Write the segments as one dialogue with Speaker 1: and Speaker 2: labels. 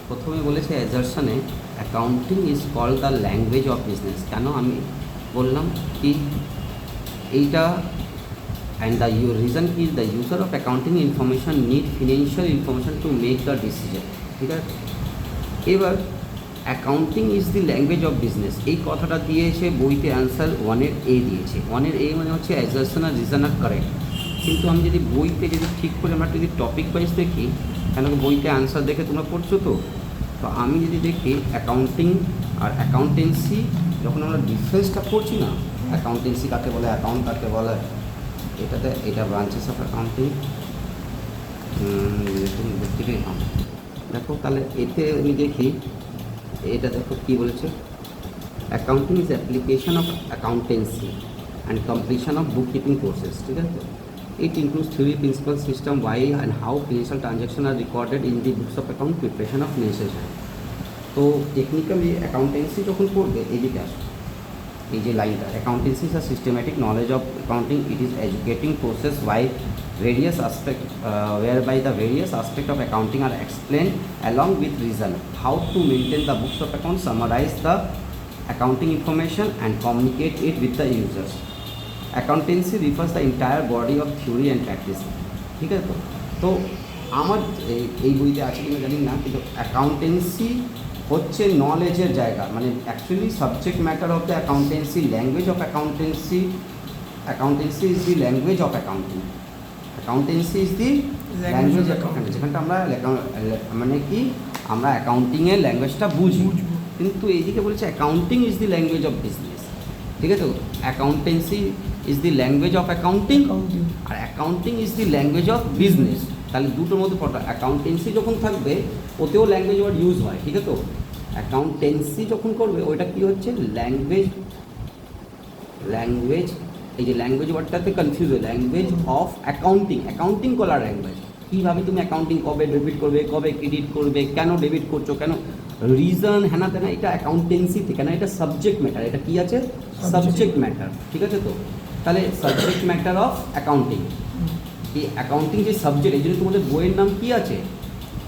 Speaker 1: প্রথমে বলেছে অ্যাজারশনে accounting is called the language of business. কেন আমি বললাম কি এইটা অ্যান্ড দ্য রিজন কি the user of accounting information need financial information to make the decision. ঠিক আছে, এবার accounting is the language of business এই কথাটা দিয়েছে বইতে অ্যান্সার 1-এর A দিয়েছে। 1-এর A মানে হচ্ছে অ্যাজারশন আর রিজন আর কারেক্ট। কিন্তু আমি যদি বইতে যদি ঠিক করে আমরা যদি টপিক ওয়াইজ দেখি, কেন বইতে অ্যান্সার দেখে তোমরা পড়ছো তো আমি যদি দেখি অ্যাকাউন্টিং আর অ্যাকাউন্টেন্সি যখন আমরা ডিফারেন্সটা পড়ছি না, অ্যাকাউন্টেন্সি কাকে বলে, অ্যাকাউন্ট কাকে বলে, এটাতে এটা ব্রাঞ্চেস অফ অ্যাকাউন্টিং দেখো। তাহলে এতে আমি দেখি এটা দেখো কী বলেছে, accounting is application of accountancy and completion of book keeping courses. ঠিক আছে, it includes three principal system why and how financial transactions are recorded in the books of account, preparation of financial statement. তো technically accountancy যখন পড়বে এদিকে আসবে, এই যে লাইনটা, accountancy is a systematic knowledge of accounting, it is educating process by various aspect whereby the various aspect of accounting are explained along with reason how to maintain the books of account, summarize the accounting information and communicate it with the users. Accountancy refers the entire body of theory and practice. ঠিক আছে, তো আমার এই বইতে আছে কিনা জানি না, কিন্তু অ্যাকাউন্টেন্সি হচ্ছে নলেজের জায়গা, মানে actually subject matter of the accountancy, language of accountancy, accountancy is the language of accounting, accountancy is the language of accounting, যেখানটা আমরা মানে কি আমরা অ্যাকাউন্টিংয়ের ল্যাঙ্গুয়েজটা বুঝি। কিন্তু এইদিকে বলেছে accounting is the language of business. ঠিক আছে, accountancy is the language of accounting আর accounting is the language of business. তাহলে দুটোর মধ্যে পড়া, অ্যাকাউন্টেন্সি যখন থাকবে ওতেও ল্যাঙ্গুয়েজ ওয়ার্ড ইউজ হয়। ঠিক আছে, তো অ্যাকাউন্টেন্সি যখন করবে ওইটা কী হচ্ছে ল্যাঙ্গুয়েজ, এই যে ল্যাঙ্গুয়েজ ওয়ার্ডটাতে কনফিউজ হয়, ল্যাঙ্গুয়েজ অফ অ্যাকাউন্টিং, অ্যাকাউন্টিং করার ল্যাঙ্গুয়েজ। কীভাবে তুমি অ্যাকাউন্টিং কবে ডেবিট করবে, কবে ক্রেডিট করবে, কেন ডেবিট করছো, কেন রিজন, হ্যাঁ না তেনা, এটা অ্যাকাউন্টেন্সি থেকে না, এটা সাবজেক্ট ম্যাটার, এটা কী আছে সাবজেক্ট ম্যাটার। ঠিক আছে, তো তাহলে সাবজেক্ট ম্যাটার অফ অ্যাকাউন্টিং, এই অ্যাকাউন্টিং যে সাবজেক্ট, এই জন্য তোমাদের বইয়ের নাম কী আছে,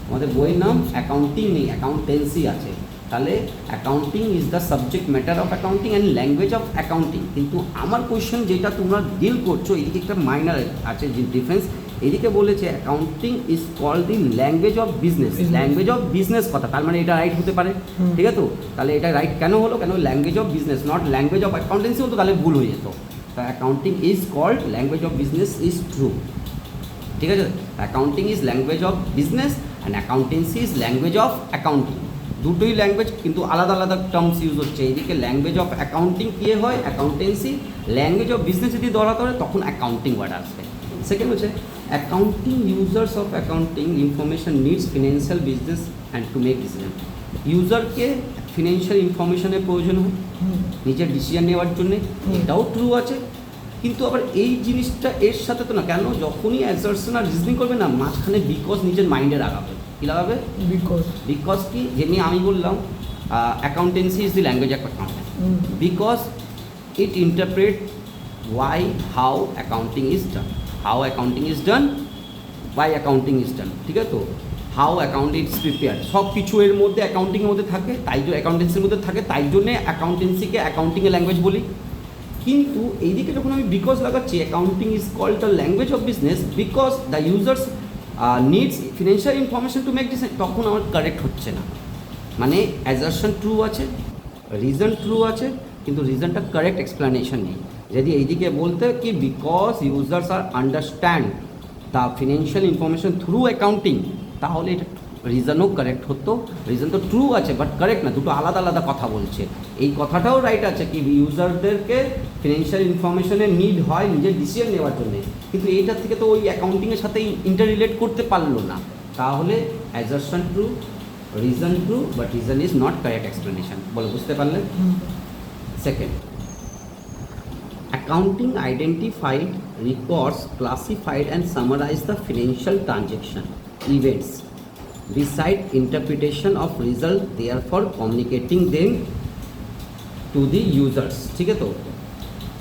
Speaker 1: আমাদের বইয়ের নাম অ্যাকাউন্টিং নেই, অ্যাকাউন্টেন্সি আছে। তাহলে accounting is the subject matter of accounting and language of accounting. কিন্তু আমার কোয়েশ্চেন যেটা তোমরা ডিল করছো এদিকে একটা মাইনার আছে যে ডিফারেন্স, এদিকে বলেছে accounting is called the language of business, language of business কথা, তার মানে এটা রাইট হতে পারে। ঠিক আছে, তো তাহলে এটা রাইট কেন হলো, কেন language of business not language of accountancy হতো, তাহলে ভুল হয়ে যেত। তা accounting is called language of business is true. ঠিক আছে, accounting is language of business and accountancy is language of accounting. দুটোই ল্যাঙ্গুয়েজ কিন্তু আলাদা আলাদা টার্মস ইউজ হচ্ছে। এইদিকে ল্যাঙ্গুয়েজ অফ অ্যাকাউন্টিং কী হয় অ্যাকাউন্টেন্সি, ল্যাঙ্গুয়েজ অফ বিজনেস যদি ধরা ধরে তখন অ্যাকাউন্টিং ওয়ার্ড আসবে। সেকেন্ড হচ্ছে accounting users of accounting information needs financial business and to make decision. ইউজারকে ফিনান্সিয়াল ইনফরমেশনের প্রয়োজন হয় নিজের ডিসিশন নেওয়ার জন্যে, এটাও ট্রু আছে। কিন্তু আবার এই জিনিসটা এর সাথে তো না, কেন যখনই অ্যাসারশন আর রিজনিং করবে না মাঝখানে বিকজ নিজের মাইন্ডে লাগাবে, কী লাগাবে বিকজ কি, যেমনি আমি বললাম accountancy is the language of accounting because it interpret why how accounting is done, how accounting is done, why accounting is done। ঠিক আছে, তো how accounting is prepared, সব কিছু এর মধ্যে অ্যাকাউন্টিংয়ের মধ্যে থাকে, তাই জন্য অ্যাকাউন্টেন্সির মধ্যে থাকে, তাই জন্যে অ্যাকাউন্টেন্সিকে অ্যাকাউন্টিংয়ের ল্যাঙ্গুয়েজ বলি। কিন্তু এইদিকে যখন আমি বিকজ লাগাচ্ছি accounting is called the language of business because the users needs financial information to make decision, তখন আমার কারেক্ট হচ্ছে না। মানে অ্যাজারশন ট্রু আছে, রিজন ট্রু আছে, কিন্তু রিজনটা কারেক্ট এক্সপ্লেনেশন নেই। যদি এইদিকে বলতে কি because users are understand the financial information through accounting, তাহলে এটা রিজনও কারেক্ট হতো। রিজন তো ট্রু আছে বাট কারেক্ট না, দুটো আলাদা আলাদা কথা বলছে। এই কথাটাও রাইট আছে কি ইউজারদেরকে ফিনান্সিয়াল ইনফরমেশনের নিড হয় নিজের ডিসিশন নেওয়ার জন্য, কিন্তু এইটার থেকে তো ওই অ্যাকাউন্টিংয়ের সাথে ইন্টার রিলেট করতে পারলো না। তাহলে assertion true, reason true, but reason is not correct explanation. বলে বুঝতে পারলেন? Second, accounting identified, records, classified and summarized the financial transaction events beside interpretation of result, therefore communicating them to the users। ঠিক আছে, তো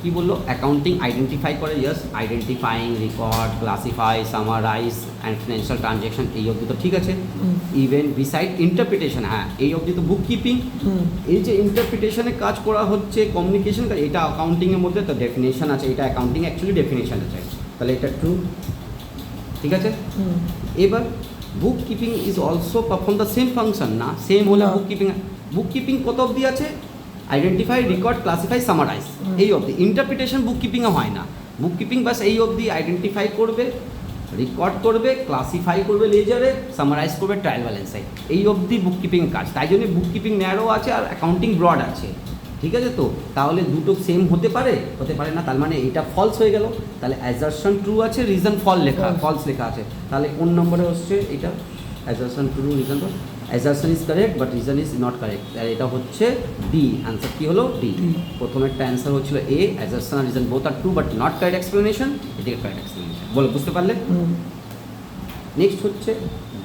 Speaker 1: কি বললো, accounting identify করে, yes, identifying, record, classify, summarise and financial transaction, এই অবধি তো ঠিক আছে। ইভেন বিসাইড ইন্টারপ্রিটেশন, হ্যাঁ এই অবধি তো বুক কিপিং। এই যে ইন্টারপ্রিটেশনে কাজ করা হচ্ছে, কমিউনিকেশন কাজ, এটা অ্যাকাউন্টিংয়ের মধ্যে তো ডেফিনেশন আছে, এটা অ্যাকাউন্টিং অ্যাকচুয়ালি ডেফিনেশন আছে, তাহলে এটা ট্রু, ঠিক আছে। এবার বুক keeping is also perform the same function, না সেম হলে বুক কিপিং, বুক কিপিং কত অবধি আছে, আইডেন্টিফাই, রেকর্ড, ক্লাসিফাই, সামারাইজ, এই অবধি। ইন্টারপ্রিটেশন বুক কিপিংয়ে হয় না, বুক কিপিং বাস এই অবধি, আইডেন্টিফাই করবে, রেকর্ড করবে, ক্লাসিফাই করবে লেজারে, সামারাইজ করবে ট্রায়াল ব্যালেন্সে, এই অবধি বুক কিপিং কাজ। তাই জন্য বুক কিপিং ন্যারো আছে আর অ্যাকাউন্টিং ব্রড আছে, ঠিক আছে। তো তাহলে দুটো সেম হতে পারে, হতে পারে না, তার মানে এটা ফলস হয়ে গেল। তাহলে অ্যাজারশন ট্রু আছে, রিজন ফলস লেখা আছে, তাহলে কোন নম্বরে হচ্ছে এটা, assertion true, reason false, assertion is correct but reason is not correct, আর এটা হচ্ছে ডি, অ্যান্সার কি হলো ডি। প্রথমে একটা অ্যান্সার হচ্ছিল এ, অ্যাজারশন আর reason both are true but not correct explanation, এটাকে কারেক্ট এক্সপ্লেনেশন, বলো বুঝতে পারলে। নেক্সট হচ্ছে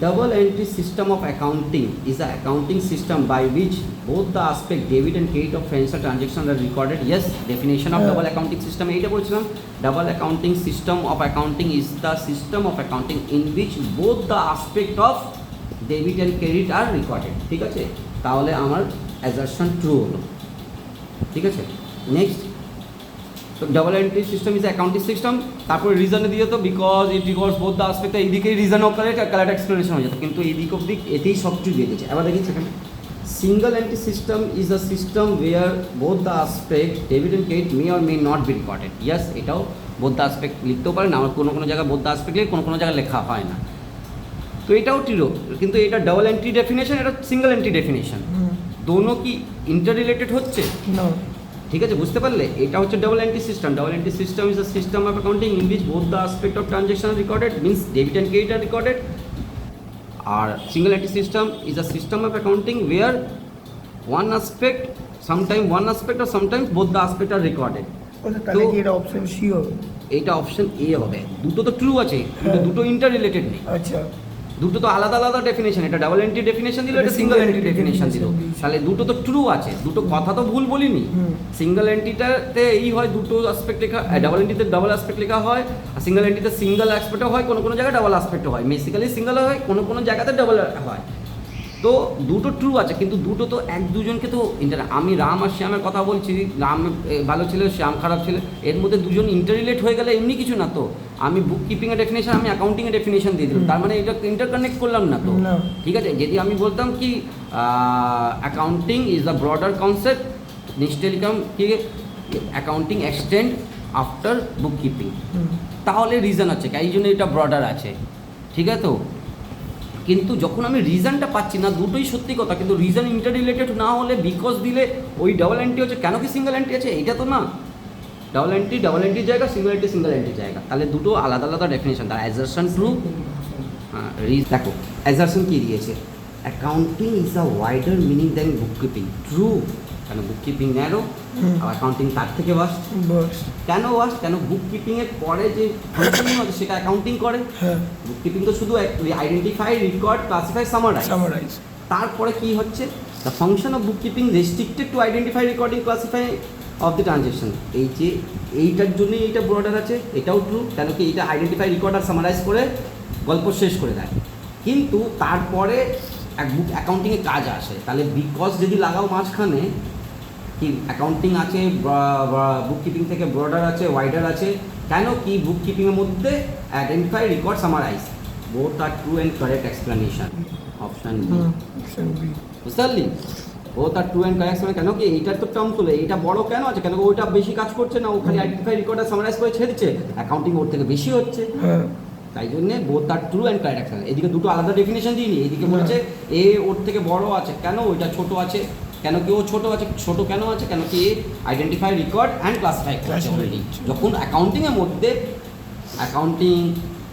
Speaker 1: double entry system of accounting is a accounting system by which both the aspect debit and credit of financial transactions are recorded. Yes, definition of double accounting system এইটা বলছিলাম, double accounting system of accounting is the system of accounting in which both the aspect of debit and credit are recorded, ঠিক আছে। তাহলে আমার assertion true হলো, ঠিক আছে। Next, তো double entry system is accounting system, তারপরে রিজনে দিয়ে তো because it records both the aspect, এইদিকেই রিজন অফ কারেক্ট আর কারেক্ট এক্সপ্লেনেশন হয়ে যেত, কিন্তু এইদিক অব্দি এতেই সব কিছু দিয়ে দিয়েছে। এবার দেখি সেখানে single entry system is a system where both the aspect debit and credit may or may not be recorded. Yes, এটাও বোথ দ্য অ্যাসপেক্ট লিখতেও পারে না, আমার কোনো জায়গায় বোথ দ্য অ্যাসপেক্ট লিখে কোনো জায়গায় লেখা হয় না, তো এটাও ট্রু। কিন্তু এটা ডাবল এন্ট্রি ডেফিনেশন, এটা সিঙ্গল এন্ট্রি ডেফিনেশন, দোনো কি ইন্টার রিলেটেড হচ্ছে না, ঠিক আছে, বুঝতে পারলে। এটা হচ্ছে double entry system, double entry system is a system of accounting in which both the aspect of transaction are recorded, means debit and credit are recorded. আর single entry system is a system of accounting where one aspect, sometime one aspect are sometimes both the aspect are recorded.
Speaker 2: তাহলে কি এটা option C হবে?
Speaker 1: এটা option A হবে। দুটো তো true আছে, কিন্তু দুটো ইন্টার রিলেটেড নেই।
Speaker 2: আচ্ছা,
Speaker 1: দুটো তো আলাদা আলাদা ডেফিনেশন, এটা ডাবল এন্ট্রি ডেফিনেশন দিল, এটা সিঙ্গল এন্ট্রি ডেফিনেশন দিল, তাহলে দুটো তো ট্রু আছে, দুটো কথা তো ভুল বলিনি। সিঙ্গল এন্ট্রিটাতে এই হয় দুটো অ্যাসপেক্ট লেখা, ডাবল এন্ট্রিতে ডাবল অ্যাসপেক্ট লেখা হয়, আর সিঙ্গল এন্ট্রিতে সিঙ্গল অ্যাসপেক্টও হয়, কোনো কোনো জায়গায় ডাবল অ্যাসপেক্টও হয়, বেসিক্যালি সিঙ্গল হয়, কোনো কোনো জায়গাতে ডাবল হয়। তো দুটো ট্রু আছে, কিন্তু দুটো তো এক দুজনকে তো আমি রাম আর শ্যামের কথা বলছি, রাম ভালো ছিল, শ্যাম খারাপ ছিল, এর মধ্যে দুজন ইন্টার রিলেট হয়ে গেলে এমনি কিছু না তো। আমি বুক কিপিংয়ের ডেফিনেশন, আমি অ্যাকাউন্টিংয়ের ডেফিনেশন দিয়ে দিলাম, তার মানে এটা ইন্টারকানেক্ট করলাম না তো, ঠিক আছে। যদি আমি বলতাম কি accounting is the broader concept, নিশ্চয় লিখলাম কি অ্যাকাউন্টিং এক্সটেন্ড আফটার বুক কিপিং, তাহলে রিজন আছে, এই জন্য এটা ব্রডার আছে, ঠিক আছে। তো কিন্তু যখন আমি রিজনটা পাচ্ছি না, দুটোই সত্যি কথা, কিন্তু রিজন ইন্টার রিলেটেড না হলে বিকজ দিলে ওই ডাবল এন্ট্রি হচ্ছে, কেন কি সিঙ্গেল এন্ট্রি আছে, এটা তো না। ডাবল এন্ট্রির জায়গা, সিঙ্গেল এন্ট্রির জায়গা, তাহলে দুটো আলাদা আলাদা ডেফিনেশন। তার অ্যাজারশন ট্রু, হ্যাঁ দেখো অ্যাজারশন কী দিয়েছে, accounting is a wider meaning than book keeping, true. কেন বুক কিপিং ন্যারো আর অ্যাকাউন্টিং তার থেকে ওয়াস্ট। কেন ওয়াস্ট? কেন বুক কিপিংয়ের পরে যে ফাংশন আছে সেটা অ্যাকাউন্টিং করে, বুক কিপিং তো শুধু আইডেন্টিফাই, রেকর্ড, ক্লাসিফাই, সামারাইজ। তারপরে কি হচ্ছে, the function of book keeping restricted to identify, recording, classify of the transaction. এই যে এইটার জন্যই এইটা ব্রডার আছে, এটাও ট্রু, কেন কি এটা আইডেন্টিফাই, রেকর্ড আর সামারাইজ করে গল্প শেষ করে দেয়। কিন্তু তারপরে এক বুক অ্যাকাউন্টিংয়ে কাজ আসে, তাহলে বিকজ যদি লাগাও মাঝখানে, কি অ্যাকাউন্টিং আছে, বুক কিপিং থেকে ব্রডার আছে, ওয়াইডার আছে, কেন কি বুক কিপিংয়ের মধ্যে identify, record, summarise both are true and correct explanation, option B. বুঝতে পারলি, both are true and correct, কেন কি এইটার তো টার্ম তুলে, এইটা বড় কেন আছে, কেন ওইটা বেশি কাজ করছে না, ওখানে আইডেন্টিফাই, রেকর্ড আর সামারাইজ করে ছেড়ে দিচ্ছে, অ্যাকাউন্টিং ওর থেকে বেশি হচ্ছে, তাই জন্যে both are true and correct explanation. এদিকে দুটো আলাদা ডেফিনেশন দিইনি, এদিকে বলছে এ ওর থেকে বড় আছে, কেন ওইটা ছোট আছে, কেন কি ও ছোটো আছে, ছোটো কেন আছে, কেন কি আইডেন্টিফাই, রেকর্ড অ্যান্ড ক্লাসিফাই করছে অলরেডি। যখন অ্যাকাউন্টিংয়ের মধ্যে accounting,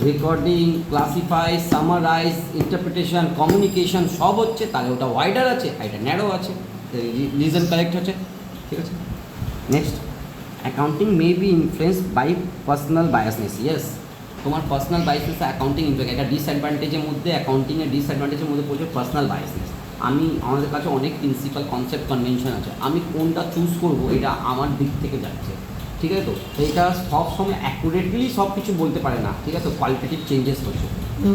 Speaker 1: recording, classify, summarise, interpretation, communication সব হচ্ছে, তাহলে ওটা ওয়াইডার আছে, এটা ন্যারো আছে, রিজন কারেক্ট হচ্ছে, ঠিক আছে। Next, accounting may be influence by personal biasness. Yes, তোমার পার্সোনাল বায়াসনেস অ্যাকাউন্টিং ইনফ্লুয়েন্স, একটা ডিসঅ্যাডভান্টেজের মধ্যে, অ্যাকাউন্টিংয়ের ডিসঅ্যাডভান্টেজের মধ্যে পড়ছে পার্সোনাল বায়াসনেস। আমাদের কাছে অনেক প্রিন্সিপাল কনসেপ্ট কনভেনশন আছে, আমি কোনটা চুজ করবো এটা আমার দিক থেকে যাচ্ছে, ঠিক আছে তো এইটা সব সময় অ্যাকুরেটলি সব কিছু বলতে পারে না, ঠিক আছে, কোয়ালিটেটিভ চেঞ্জেস হচ্ছে।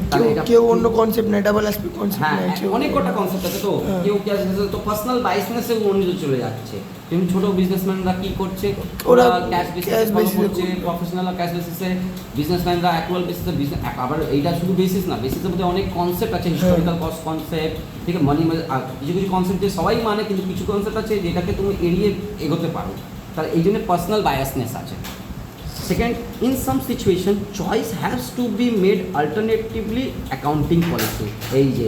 Speaker 1: তাহলে এটা
Speaker 2: কেউ অন্য কনসেপ্ট নেয়, ডাবল অ্যাসপেক্ট কনসেপ্ট
Speaker 1: হ্যাঁ
Speaker 2: নেয় কেউ।
Speaker 1: অনেক কটা কনসেপ্ট আছে তো,
Speaker 2: হ্যাঁ।
Speaker 1: কেউ কি আছে তো পার্সোনাল বাইসনেসে অন্য চলে যাচ্ছে। যেমন ছোট বিজনেসম্যানরা কি করছে,
Speaker 2: ওরা
Speaker 1: ওরা ক্যাশ
Speaker 2: cash
Speaker 1: বেসিসে ফলো
Speaker 2: basis এ
Speaker 1: করছে,
Speaker 2: করবে।
Speaker 1: প্রফেশনাল ক্যাশ বেসিসে, বিজনেসম্যানরা অ্যাকুয়াল বেসিসে বিজনেস। আবার এইটা শুধু বেসিস না, বেসিসের মধ্যে অনেক কনসেপ্ট আছে, হিস্টোরিক্যাল কস্ট কনসেপ্ট, ঠিক আছে, মানি, কিছু কিছু কনসেপ্ট যে সবাই মানে, কিন্তু কিছু কনসেপ্ট আছে যেটাকে তুমি এড়িয়ে এগোতে পারো, তাহলে এই জন্য পার্সোনাল বায়াসনেস আছে। Second, in some situation choice has to be made alternatively accounting policy. এই যে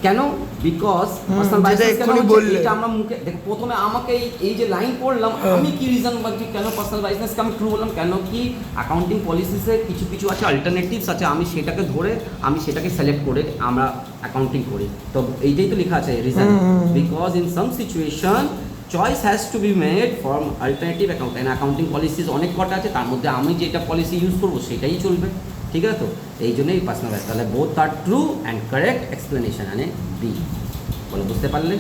Speaker 1: কেন, বিকজ পার্সোনাল
Speaker 2: যেটা
Speaker 1: বায়াসনেস কেন
Speaker 2: এক্ষুনি
Speaker 1: হচ্ছে,
Speaker 2: বললে।
Speaker 1: এটা আমরা মুখে দেখো, প্রথমে আমাকে এই যে লাইন পড়লাম,
Speaker 2: হ্যাঁ।
Speaker 1: আমি কি রিজন বা কি কেন পার্সোনাল বায়াসনেসকে আমি ট্রু বললাম, কেন কি অ্যাকাউন্টিং পলিসিসে কিছু কিছু আছে, অল্টারনেটিভস আছে, আমি সেটাকে ধরে আমি সেটাকে সিলেক্ট করে আমরা অ্যাকাউন্টিং করি। তো এইটাই তো লেখা আছে reason, because in some situation choice has to be made for alternative account, accounting policies অনেক কটা আছে, তার মধ্যে আমি যেটা পলিসি ইউজ করবো সেটাই চলবে, ঠিক আছে তো, এই জন্যই পার্সোনাল বায়াস। তাহলে both are true and correct explanation, মানে বি, বলো বুঝতে পারলে?